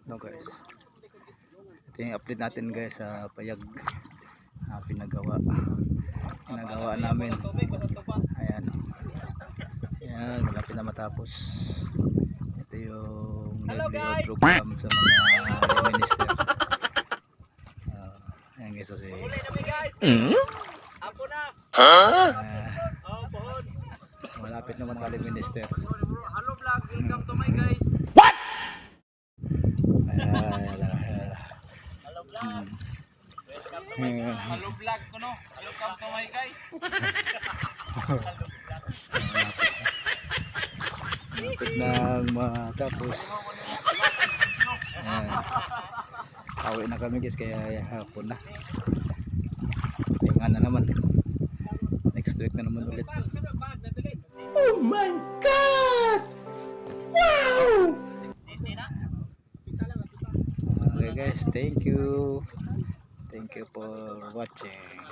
No guys, ito yung update natin guys sa payag pinagawa namin. Ayan, ayan, malapit na matapos. Ito yung livelihood program sa mga minister. Ayan guys, kasi malapit na mga minister. Hello vlog, welcome to my guys. Hello vlog. Welcome to my guys. Hello vlog ko no. Welcome to my guys. Malapit na matapos. Pauwi na kami guys, kaya hapon na. Tingnan na naman. Next week na naman ulit. Oh my God! Wow! Okay guys, thank you for watching.